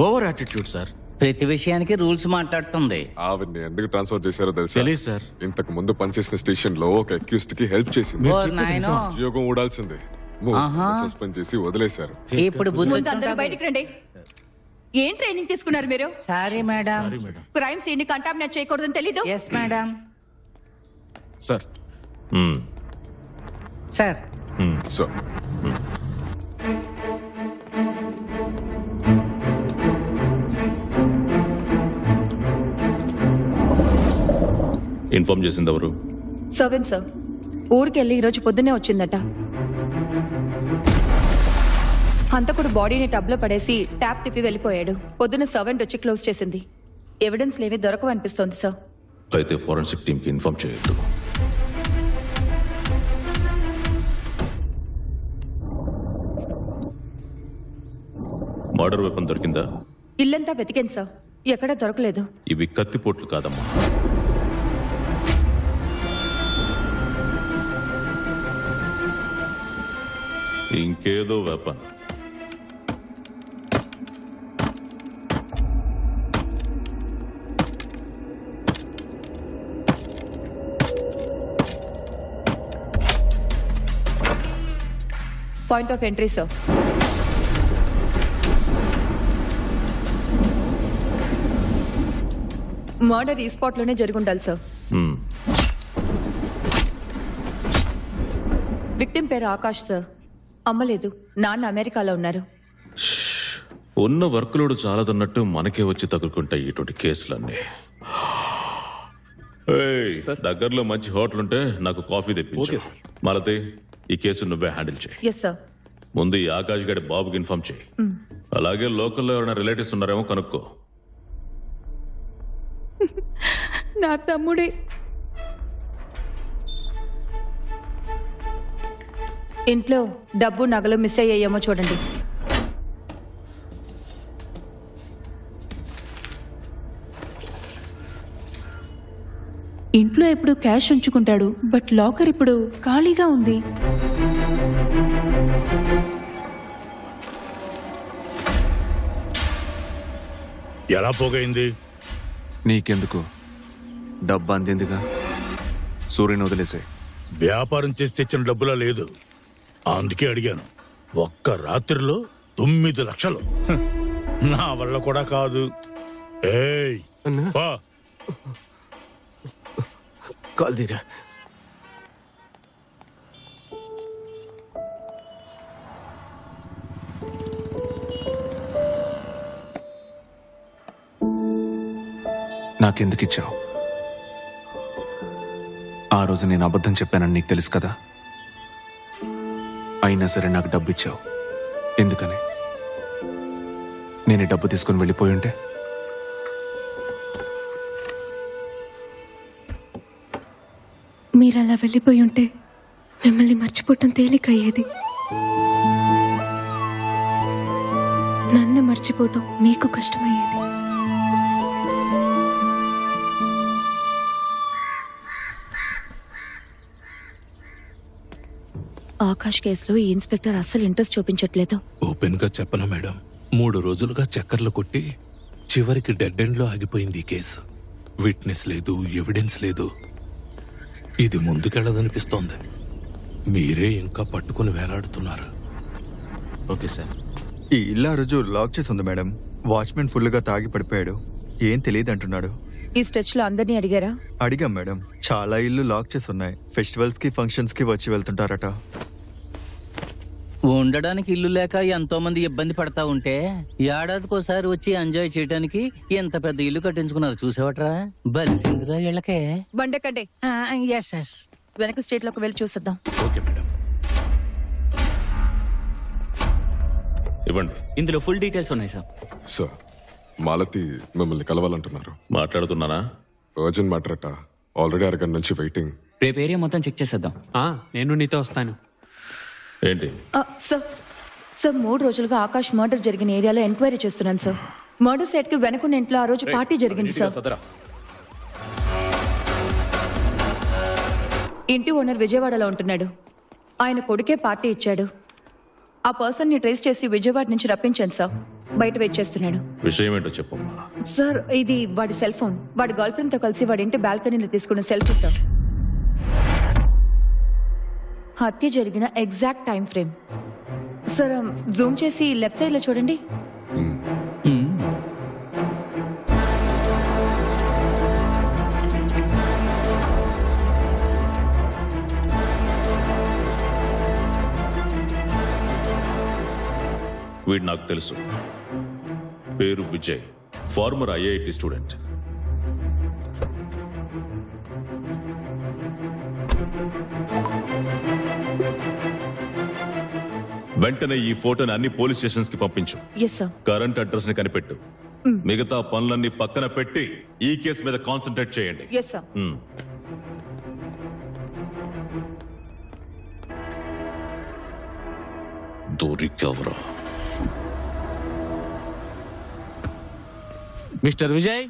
Over attitude sir. ప్రతి విషయానికి rules మాట్లాడుతుంది. ఆవిడ్ని ఎందుకు ట్రాన్స్ఫర్ చేశారో తెలుసా? తెలియదు సార్. ఇంతకు ముందు పనిచేసిన స్టేషన్ లో ఒక అక్యూజ్డ్ కి హెల్ప్ చేసింది. ఓ నాయనో. ఉద్యోగం ఊడాల్సిందే. సస్పెండ్ చేసి వదిలేశారు. ఇప్పుడు బుద్ధి అందరూ బయటికి రండి. ఏం ట్రైనింగ్ తీసుకున్నారు మీరు? Sorry madam. క్రైమ్ సీన్ ని కంటామినేట్ చేయకూడదని తెలీదు? Yes madam. Sir sir so inform చేసింది ఎవరు? Servant sir. ఊరికెళ్ళి ఈరోజు పొద్దున్నే వచ్చిందట. హంతకుడు బాడీని టబ్లో పడేసి ట్యాప్ తిప్పి వెళ్ళిపోయాడు. పొద్దున్న సర్వెంట్ వచ్చి క్లోజ్ చేసింది. ఎవిడెన్స్ లేవి దొరకవనిపిస్తోంది సార్. అయితే ఫోరెన్సిక్ టీమ్ కి ఇన్ఫార్మ్ చేయొద్దు. మర్డర్ వెపన్ దొరికిందా? ఇల్లంతా వెతికాను సార్, ఎక్కడా దొరకలేదు. ఇవి కత్తిపోట్లు కాదమ్మా. ఇంకేదో weapon. Point of entry sir. Murder ఈ స్పాట్ లోనే జరుగుండాలి సార్. విక్టిమ్ పేరు ఆకాష్ సార్. అమ్మలేదు, నాన్న అమెరికాలో ఉన్నారు. ఉన్న వర్క్ లోడ్ చాలదన్నట్టు మనకే వచ్చి తగులుకుంటాయి ఇటువంటి కేసులన్నీ. దగ్గరలో మంచి హోటల్ ఉంటే నాకు కాఫీ తెప్పించు. మాలతి, ఈ కేసు నువ్వే హ్యాండిల్ చేయి. Yes sir. ముందు ఈ ఆకాష్ గడి బాబుకి ఇన్ఫార్మ్ చేయి. అలాగే లోకల్లో ఎవరైనా రిలేటివ్స్ ఉన్నారేమో కనుక్కో. నా తమ్ముడే. ఇంట్లో డబ్బు నగలు మిస్ అయ్యాయేమో చూడండి. ఇంట్లో ఎప్పుడు క్యాష్ ఉంచుకుంటాడు, బట్ లాకర్ ఇప్పుడు ఖాళీగా ఉంది. ఎలా పోగైంది? నీకెందుకు? డబ్బు అందిందిగా, సూర్యుని వదిలేసే. వ్యాపారం చేసి తెచ్చిన డబ్బులా లేదు, అందుకే అడిగాను. ఒక్క రాత్రిలో 9 లక్షలు నా వల్ల కూడా కాదు. ఏయ్ పా. కాల్దీరా. నాకెందుకు ఇచ్చావు? ఆ రోజు నేను అబద్ధం చెప్పానని నీకు తెలుసు కదా. అయినా సరే నాకు డబ్బు ఇచ్చావు. ఎందుకని? నేను ఈ డబ్బు తీసుకుని వెళ్ళిపోయి ఉంటే మీరు అలా వెళ్ళిపోయి ఉంటే మిమ్మల్ని మర్చిపోవటం తేలికయ్యేది. నన్ను మర్చిపోవటం మీకు కష్టమయ్యేది. ఆకాష్ కేసులో ఈ ఇన్స్పెక్టర్ అస్సలు ఇంట్రెస్ట్ చూపించట్లేదు. ఓపెన్ గా చెప్పనా మేడం, 3 రోజులుగా చక్కర్లు కొట్టి చివరికి డెడ్ ఎండ్ లో ఆగిపోయింది ఈ కేసు. విట్నెస్ లేదు, ఎవిడెన్స్ లేదు. ఇది ముందుకెళ్ళదనిపిస్తోంది. మీరే ఇంకా పట్టుకుని వేలాడుతున్నారు. Okay sir. ఈ ఇల్లు ఆ రోజు లాక్ చేసి ఉంది మేడం. వాచ్మెన్ ఫుల్గా తాగి పడిపోయాడు. ఏం తెలియదు అంటున్నాడు. ఈ స్టెచ్ లో అందరినీ అడిగారా? అడిగాం మేడం. చాలా ఇల్లు లాక్ చేసి ఉన్నాయి. ఫెస్టివల్స్ కి ఫంక్షన్స్ కి వచ్చి వెళ్తుంటారట. ఉండడానికి ఇల్లు లేక ఎంతో మంది ఇబ్బంది పడతా ఉంటే ఏడాదికోసారి వచ్చి ఎంజాయ్ చేయడానికి ఎంత పెద్ద ఇల్లు కట్టించుకున్నారు చూసేవట్రా. బలిసిందిరా ఇళ్ళకే. బండకండి. వెనక స్టేట్ లోకి వెళ్ళి చూసేద్దాం. Okay madam. ఇవ్వండి. ఇందులో ఫుల్ డీటెయిల్స్ ఉన్నాయి సార్. సార్, మాలతి మిమ్మల్ని కలవాలంటున్నారు. మాట్లాడుతున్నానా? అర్జెంట్ మ్యాటర్ అట. ఆల్రెడీ అరగంట నుంచి వెయిటింగ్. రేపు ఏరియా మొత్తం చెక్ చేసేద్దాం. నేను నీతో వస్తాను. ఏంటి? సార్ 3 రోజులుగా ఆకాష్ మర్డర్ జరిగిన ఏరియాలో ఎంక్వైరీ చేస్తున్నాను సార్. మర్డర్ సైట్ కి వెనకున్న ఇంట్లో ఆ రోజు పార్టీ జరిగింది సార్. ఇంటి ఓనర్ విజయవాడలో ఉంటున్నాడు. ఆయన కొడుకే పార్టీ ఇచ్చాడు. ఆ పర్సన్ ని ట్రేస్ చేసి విజయవాడ నుంచి రప్పించాను సార్. బయట వెయిట్ చేస్తున్నాడు. విషయం ఏంటో చెప్పమ్మా. సార్ ఇది వాడి సెల్ ఫోన్. వాడి గర్ల్ ఫ్రెండ్ తో కలిసి వాడి ఇంటి బాల్కనీలో తీసుకున్న సెల్ఫీ సార్. హత్య జరిగిన exact time frame sir. Zoom చేసి లెఫ్ట్ సైడ్ లో చూడండి. వీడు నాకు తెలుసు. పేరు విజయ్, ఫార్మర్ ఐఐటి స్టూడెంట్. వెంటనే ఈ ఫోటోని అన్ని పోలీస్ స్టేషన్స్ కి పంపించు. Yes sir. కరెంట్ అడ్రస్ ని కనిపెట్టు. మిగతా పనులన్నీ పక్కన పెట్టి ఈ కేసు మీద కాన్సన్ట్రేట్ చేయండి. Yes sir. దొరికెవరా? మిస్టర్ విజయ్,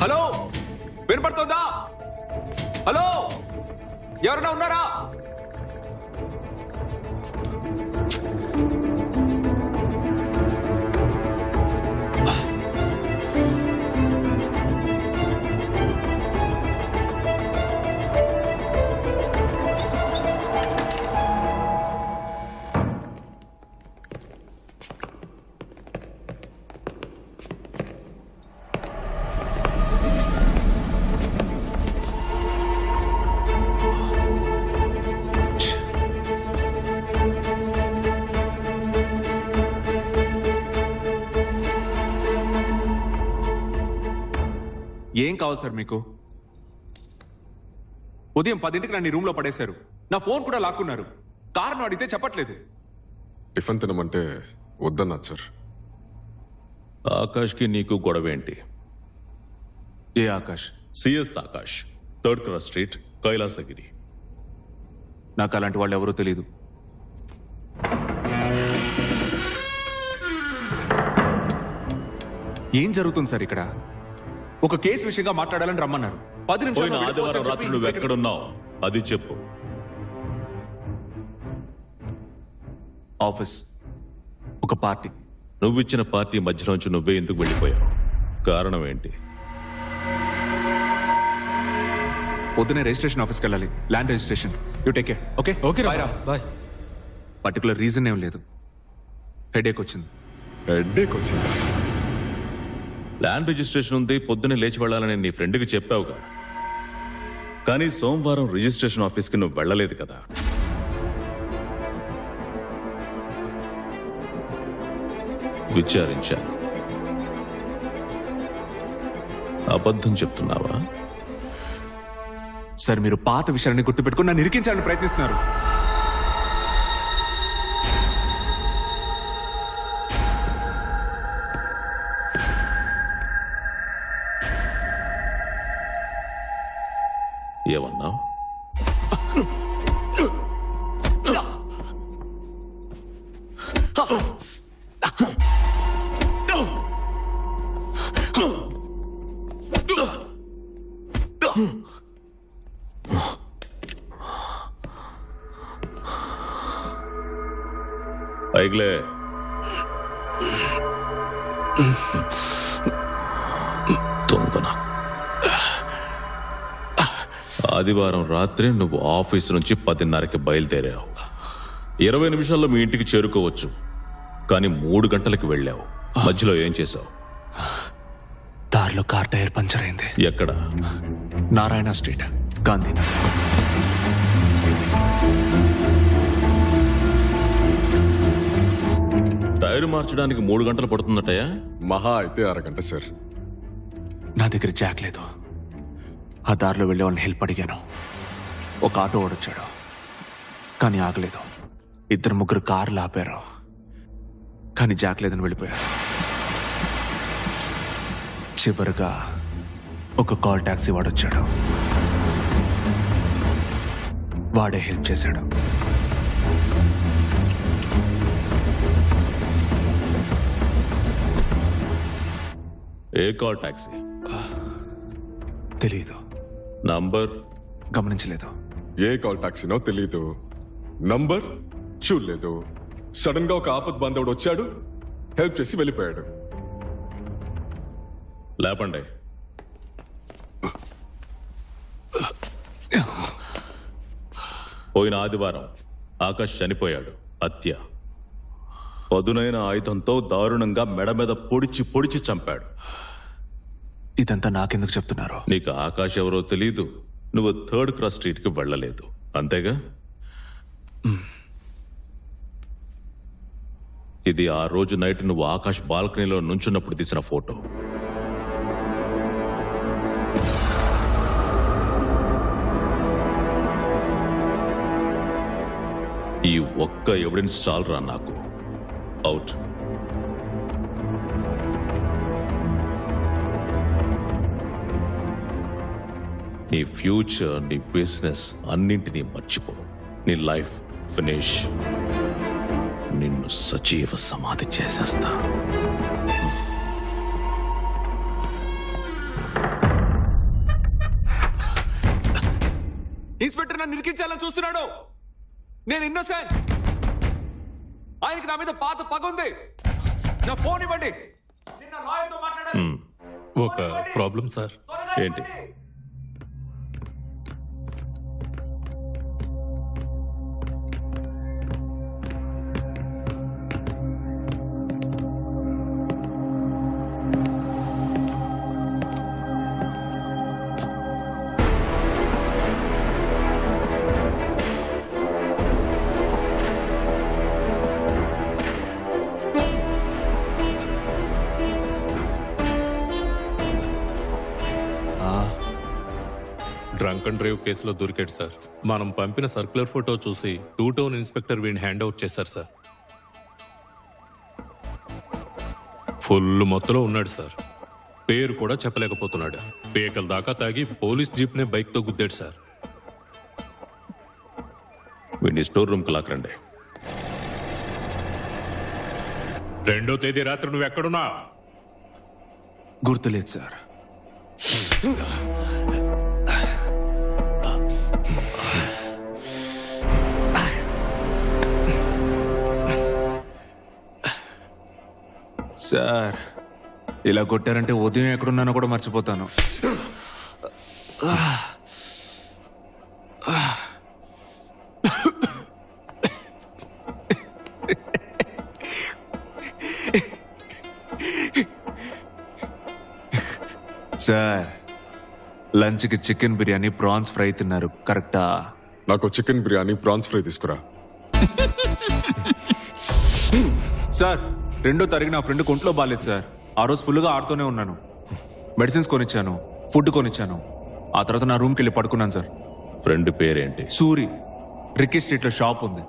హలో, వినపడుతుందా? హలో, ఎవరైనా ఉన్నారా? ఏం కావాలి సార్ మీకు? ఉదయం 10ంటికి నన్ను రూమ్ లో పడేశారు. నా ఫోన్ కూడా లాక్కున్నారు. కారణం అడిగితే చెప్పట్లేదు. టిఫిన్ తినమంటే వద్దన్నారు సార్. ఆకాష్కి నీకు గొడవ ఏంటి? ఏ Akash? CS Akash, 3rd cross street, Kailasagiri. నాకు అలాంటి వాళ్ళు ఎవరూ తెలియదు. ఏం జరుగుతుంది సార్ ఇక్కడ? ఒక కేసు విషయంగా మాట్లాడాలని రమ్మన్నారు. 10 పోయిన నిమిషాలు ఆదివారం రాత్రి నువ్వు ఎక్కడున్నావు అది చెప్పు. ఆఫీస్, ఒక పార్టీ. నువ్వు ఇచ్చిన పార్టీ మధ్యలోంచి నువ్వే ఎందుకు వెళ్ళిపోయావు? కారణం ఏంటి? పొద్దునే రిజిస్ట్రేషన్ ఆఫీస్కి వెళ్ళాలి. Land registration. You take care. Okay okay, bye. Particular reason ఏం లేదు. హెడేక్ వచ్చింది. హెడ్ఏక్ వచ్చింది. ల్యాండ్ రిజిస్ట్రేషన్ ఉంది, పొద్దునే లేచి వెళ్ళాలని నీ ఫ్రెండ్కి చెప్పావుగా. కానీ సోమవారం రిజిస్ట్రేషన్ ఆఫీస్కి నువ్వు వెళ్ళలేదు కదా. విచారించాను. అబద్ధం చెప్తున్నావా? సార్, మీరు పాత విషయాన్ని గుర్తుపెట్టుకుని నన్ను ఇరికించాలని ప్రయత్నిస్తున్నారు. ఏమన్నావు? ఐగ్లే, తొందర. ఆదివారం రాత్రి నువ్వు ఆఫీస్ నుంచి 10:30కి బయలుదేరావు. 20 నిమిషాల్లో మీ ఇంటికి చేరుకోవచ్చు. కానీ 3 గంటలకి వెళ్ళావు. మధ్యలో ఏం చేశావు? దారిలో కార్ టైర్ పంచర్ అయింది. ఎక్కడ? నారాయణ స్ట్రీట్, గాంధీనగర్. టైరు మార్చడానికి 3 గంటలు పడుతుందటయా? మహా అయితే 1 గంట సార్. నా దగ్గర జాక్ లేదు. ఆ దారిలో వెళ్ళే వాళ్ళని హెల్ప్ అడిగాను. ఒక ఆటో ఓడొచ్చాడు, కానీ ఆగలేదు. 2-3 కార్లు ఆపారు, కానీ జాక్ లేదని వెళ్ళిపోయారు. చివరిగా ఒక కాల్ టాక్సీ వాడొచ్చాడు. వాడే హెల్ప్ చేశాడు. ఏ కాల్ టాక్సీ? తెలీదు. నంబర్ గమనించలేదు. ఏ కాల్ టాక్సీనో తెలీదు, నంబర్ చూడలేదు. సడన్ గా ఒక ఆపద్ బాంధవుడు వచ్చాడు, హెల్ప్ చేసి వెళ్ళిపోయాడు. లేపండి. పోయిన ఆదివారం ఆకాష్ చనిపోయాడు. హత్య. పదునైన ఆయుధంతో దారుణంగా మెడ మీద పొడిచి పొడిచి చంపాడు. ఇదంతా నాకెందుకు చెప్తున్నారు? నీకు ఆకాష్ ఎవరో తెలీదు, నువ్వు 3rd క్రాస్ స్ట్రీట్కి వెళ్ళలేదు, అంతేగా? ఇది ఆ రోజు నైట్ నువ్వు ఆకాష్ బాల్కనీలో నుంచున్నప్పుడు తీసిన ఫోటో. ఈ ఒక్క ఎవిడెన్స్ చాలరా నాకు. అవుట్. నీ ఫ్యూచర్, నీ బిజినెస్ అన్నింటినీ మర్చిపో. నీ లైఫ్ ఫినిష్. నిన్ను సజీవ సమాధి చేసేస్తా. ఇన్స్పెక్టర్ నన్ను నిరికించాలని చూస్తున్నాడు. నేను ఇన్నోసెంట్. ఆయనకి నా మీద పాత పగ ఉంది. నా ఫోన్ ఇవ్వండి. నిన్న లాయర్తో మాట్లాడాలి. ఒక ప్రాబ్లం సార్. ఏంటి? డ్రంక్ అండ్ డ్రైవ్ కేసులో దొరికాడు సార్. మనం పంపిన సర్క్యులర్ ఫోటో చూసి 2 టౌన్ ఇన్స్పెక్టర్ వీడిని హ్యాండ్ అవుట్ చేశారు సార్. ఫుల్ మొత్తంలో ఉన్నాడు సార్. పేరు కూడా చెప్పలేకపోతున్నాడు. పేకల దాకా తాగి పోలీస్ జీప్నే బైక్తో గుద్దాడు సార్. వీడిని స్టోర్ రూమ్కి లాక్కరండి. 2వ తేదీ రాత్రి నువ్వు ఎక్కడున్నా? గుర్తులేదు సార్. సార్, ఇలా కొట్టారంటే ఉదయం ఎక్కడున్నానో కూడా మర్చిపోతాను. సార్, లంచ్కి చికెన్ బిర్యానీ, ప్రాన్స్ ఫ్రై తిన్నారు, కరెక్టా? నాకు చికెన్ బిర్యానీ, ప్రాన్స్ ఫ్రై తీసుకురా. సార్, 2వ తారీఖు నా ఫ్రెండ్ ఒంట్లో బాగాలేదు సార్. ఆ రోజు ఫుల్గా ఆడుతూనే ఉన్నాను. మెడిసిన్స్ కొనిచ్చాను, ఫుడ్ కొనిచ్చాను. ఆ తర్వాత నా రూమ్కి వెళ్ళి పడుకున్నాను సార్. ఫ్రెండ్ పేరేంటి? సూరి. రిక్కీ స్ట్రీట్లో షాప్ ఉంది.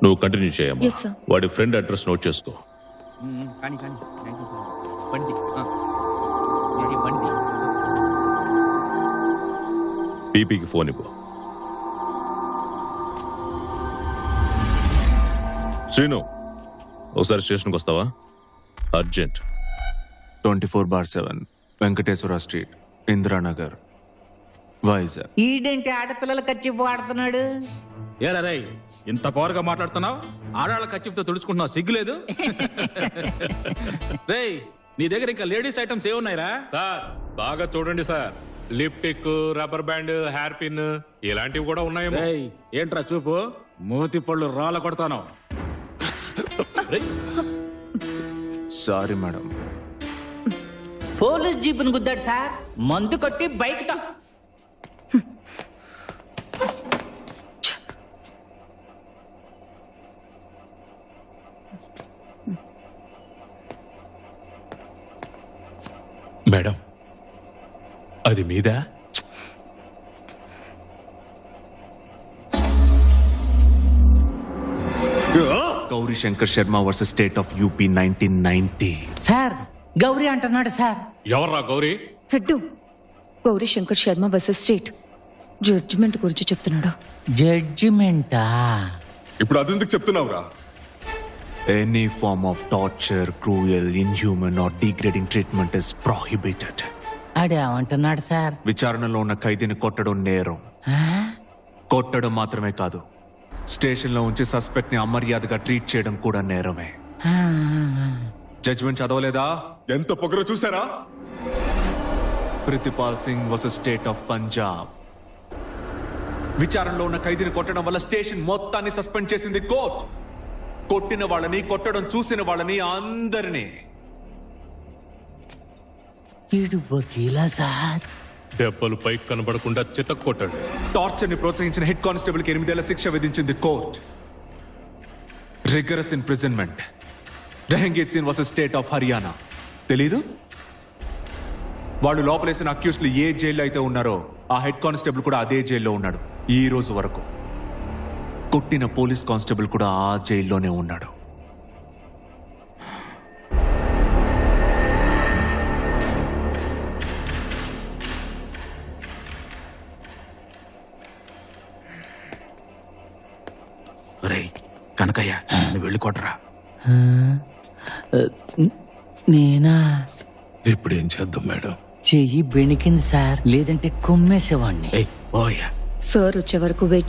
నువ్వు కంటిన్యూ చేయమ్మా. Yes, sir. వాడి ఫ్రెండ్ అడ్రస్ నోట్ చేసుకో. కానీ బండి ఇది బండి. పీపీకి ఫోన్ ఇవ్వు. శ్రీను, ఒకసారి స్టేషన్కి వస్తావా? అర్జెంట్. 24/7 వెంకటేశ్వర స్ట్రీట్, ఇందిరానగర్, వైజాగ్. ఈడేంటి ఆడపిల్లల ఖర్చు వాడుతున్నాడు? ఏరా రై, ఇంత పవర్గా మాట్లాడుతున్నావు? ఆడాళ్ళ ఖర్చుతో తుడుచుకుంటున్నావు, సిగ్గులేదు? రేయ్, నీ దగ్గర ఇంకా లేడీస్ ఐటమ్స్ ఏమున్నాయిరా? సార్ బాగా చూడండి sir. లిప్టిక్, rubber band, hair pin ఇలాంటివి కూడా ఉన్నాయేమో. రేయ్, ఏంట్రా చూపు? మూతి పళ్ళు రాళ్ళ కొడతాను. Sorry madam. పోలీస్ జీపును గుద్దాడు సార్. మందు కొట్టి బైక్ తో. మేడం, అది మీదా? Gauri Shankar Sharma versus state of UP 1990. Sir Gauri అంటున్నాడు సార్. ఎవర్రా గౌరీ? Head Gauri Shankar Sharma versus state judgement గురించి చెప్తున్నాడు. జడ్జిమెంటా? ఇప్పుడు అదెందుకు చెప్తున్నావురా? Any form of torture, cruel, inhuman or degrading treatment is prohibited. ఆడేమంటున్నాడు సార్? విచారణలో ఉన్న ఖైదీని కొట్టడం నేరం. కొట్టడం మాత్రమే కాదు, స్టేషన్లో ఉంచి సస్పెక్ట్ ని అమర్యాదగా ట్రీట్ చేయడం కూడా నేరమే. జడ్జిమెంట్ చదవలేదా? ఎంత పొగరో చూసారా? Pritipal Singh versus state of Punjab. విచారణలో ఉన్న ఖైదీని కొట్టడం వల్ల స్టేషన్ మొత్తాన్ని సస్పెండ్ చేసింది కోర్ట్. కొట్టిన వాళ్ళని, కొట్టడం చూసిన వాళ్ళని అందరినీ. ఈడు వకీలా సార్? దెబ్బలు పైకి కనబడకుండా చితక్కొట్టాడు. టార్చర్ ని ప్రోత్సహించిన హెడ్ కానిస్టేబుల్ కి 8 ఏళ్ల శిక్ష విధించింది court. Rigorous imprisonment. Rehangeet Singh versus state of Haryana. తెలీదు? వాళ్ళు లోపలేసిన అక్యూస్లు ఏ జైల్లో అయితే ఉన్నారో ఆ హెడ్ కానిస్టేబుల్ కూడా అదే జైల్లో ఉన్నాడు ఈ రోజు వరకు. కొట్టిన పోలీస్ కానిస్టేబుల్ కూడా ఆ జైల్లోనే ఉన్నాడు. రేయ్ కనకయ్య, నువ్వు వెళ్ళి కొట్టరా. నేనా? ఇప్పుడు ఏం చేద్దాం మేడం? చెయ్యి బెణికింది సార్, లేదంటే కొమ్మేసేవాడిని. ఏయ్ ఓయ్యా. సార్ వచ్చే వరకు వెయిట్